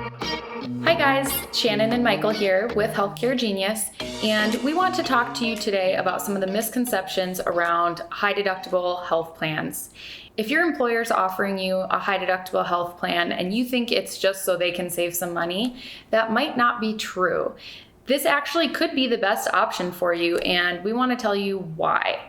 Hi guys, Shannon and Michael here with Healthcare Genius, and we want to talk to you today about some of the misconceptions around high deductible health plans. If your employer is offering you a high deductible health plan and you think it's just so they can save some money, that might not be true. This actually could be the best option for you, and we want to tell you why.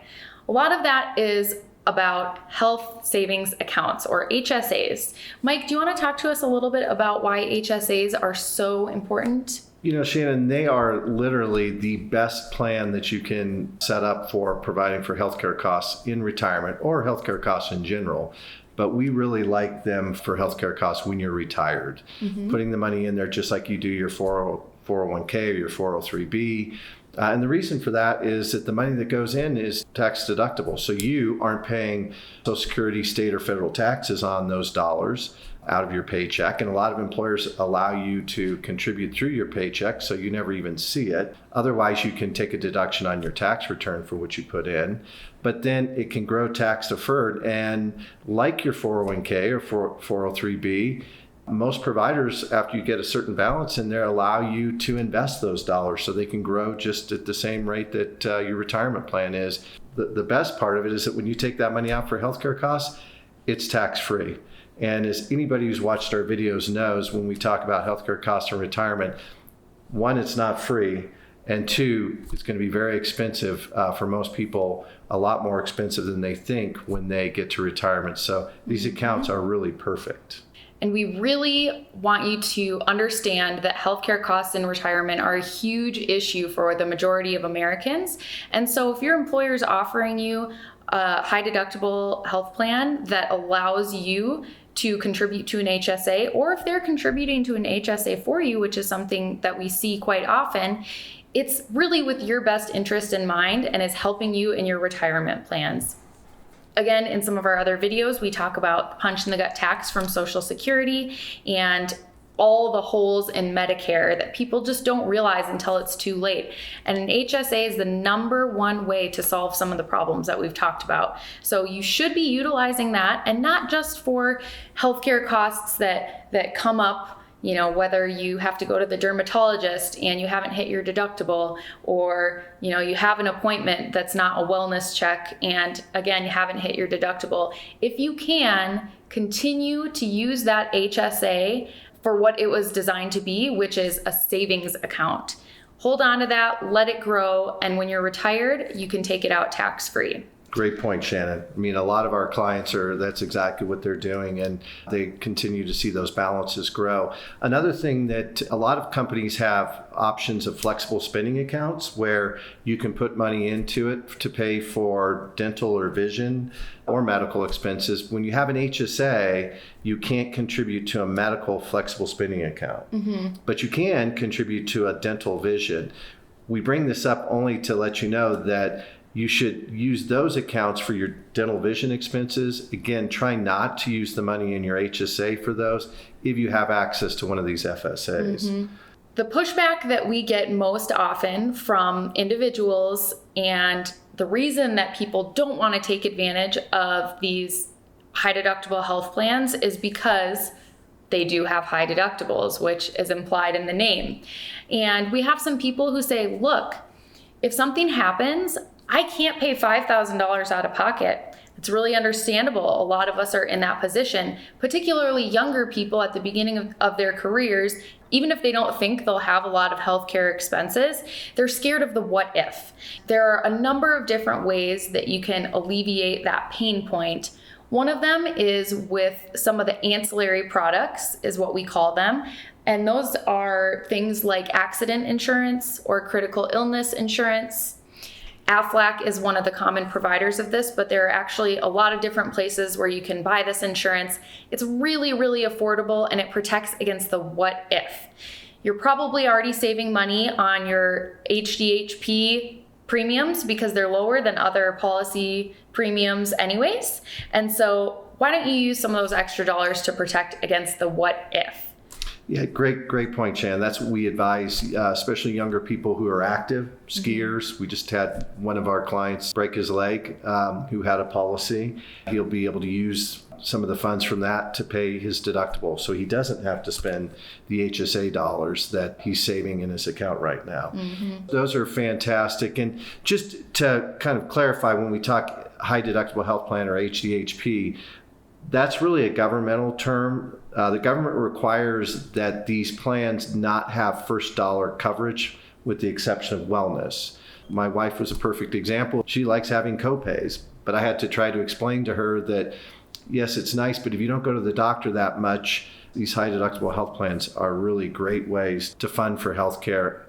A lot of that is about health savings accounts, or HSAs. Mike, do you want to talk to us a little bit about why HSAs are so important? You know, Shannon, they are literally the best plan that you can set up for providing for healthcare costs in retirement or healthcare costs in general. But we really like them for healthcare costs when you're retired. Putting the money in there just like you do your 401k or your 403b. And the reason for that is that the money that goes in is tax deductible. So you aren't paying Social Security, state or federal taxes on those dollars out of your paycheck. And a lot of employers allow you to contribute through your paycheck, so you never even see it. Otherwise, you can take a deduction on your tax return for what you put in. But then it can grow tax deferred. And like your 401k or 403b, most providers, after you get a certain balance in there, allow you to invest those dollars so they can grow just at the same rate that your retirement plan is. The best part of it is that when you take that money out for healthcare costs, it's tax-free. And as anybody who's watched our videos knows, when we talk about healthcare costs and retirement, one, it's not free. And two, it's going to be very expensive for most people, a lot more expensive than they think when they get to retirement. So these accounts are really perfect. And we really want you to understand that healthcare costs in retirement are a huge issue for the majority of Americans. And so if your employer is offering you a high deductible health plan that allows you to contribute to an HSA, or if they're contributing to an HSA for you, which is something that we see quite often, it's really with your best interest in mind and is helping you in your retirement plans. Again, in some of our other videos, we talk about punch in the gut tax from Social Security and all the holes in Medicare that people just don't realize until it's too late. And an HSA is the number one way to solve some of the problems that we've talked about. So you should be utilizing that, and not just for healthcare costs that come up, you know, whether you have to go to the dermatologist and you haven't hit your deductible, or, you know, you have an appointment that's not a wellness check and again, you haven't hit your deductible. If you can, continue to use that HSA for what it was designed to be, which is a savings account. Hold on to that, let it grow, and when you're retired, you can take it out tax-free. Great point, Shannon. I mean, a lot of our clients that's exactly what they're doing, and they continue to see those balances grow. Another thing that a lot of companies have options of flexible spending accounts where you can put money into it to pay for dental or vision or medical expenses. When you have an HSA, you can't contribute to a medical flexible spending account, but you can contribute to a dental vision. We bring this up only to let you know that you should use those accounts for your dental vision expenses. Again, try not to use the money in your HSA for those if you have access to one of these FSAs. The pushback that we get most often from individuals, and the reason that people don't want to take advantage of these high deductible health plans, is because they do have high deductibles, which is implied in the name. And we have some people who say, look, if something happens, I can't pay $5,000 out of pocket. It's really understandable. A lot of us are in that position, particularly younger people at the beginning of their careers. Even if they don't think they'll have a lot of healthcare expenses, they're scared of the what if. There are a number of different ways that you can alleviate that pain point. One of them is with some of the ancillary products, is what we call them. And those are things like accident insurance or critical illness insurance. Aflac is one of the common providers of this, but there are actually a lot of different places where you can buy this insurance. It's really, really affordable, and it protects against the what if. You're probably already saving money on your HDHP premiums because they're lower than other policy premiums anyways. And so why don't you use some of those extra dollars to protect against the what if? Yeah, great point, Shan. That's what we advise, especially younger people who are active, skiers. We just had one of our clients break his leg who had a policy. He'll be able to use some of the funds from that to pay his deductible, so he doesn't have to spend the HSA dollars that he's saving in his account right now. Those are fantastic. And just to kind of clarify, when we talk high deductible health plan or HDHP, that's really a governmental term. The government requires that these plans not have first dollar coverage, with the exception of wellness. My wife was a perfect example. She likes having copays, but I had to try to explain to her that, yes, it's nice, but if you don't go to the doctor that much, these high deductible health plans are really great ways to fund for healthcare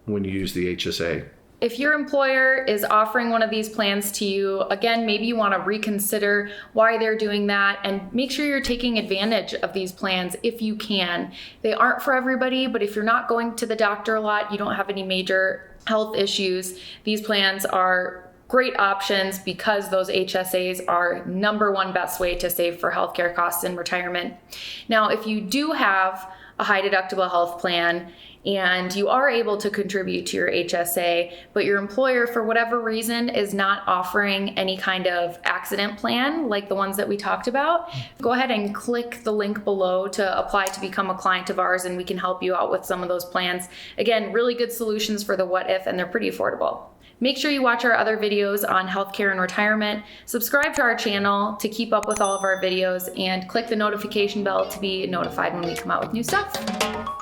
when you use the HSA. If your employer is offering one of these plans to you, again, maybe you want to reconsider why they're doing that and make sure you're taking advantage of these plans if you can. They aren't for everybody, but if you're not going to the doctor a lot, you don't have any major health issues, these plans are great options because those HSAs are number one best way to save for healthcare costs in retirement. Now, if you do have a high deductible health plan and you are able to contribute to your HSA, but your employer, for whatever reason, is not offering any kind of accident plan like the ones that we talked about, go ahead and click the link below to apply to become a client of ours, and we can help you out with some of those plans. Again, really good solutions for the what if, and they're pretty affordable. Make sure you watch our other videos on healthcare and retirement, subscribe to our channel to keep up with all of our videos, and click the notification bell to be notified when we come out with new stuff.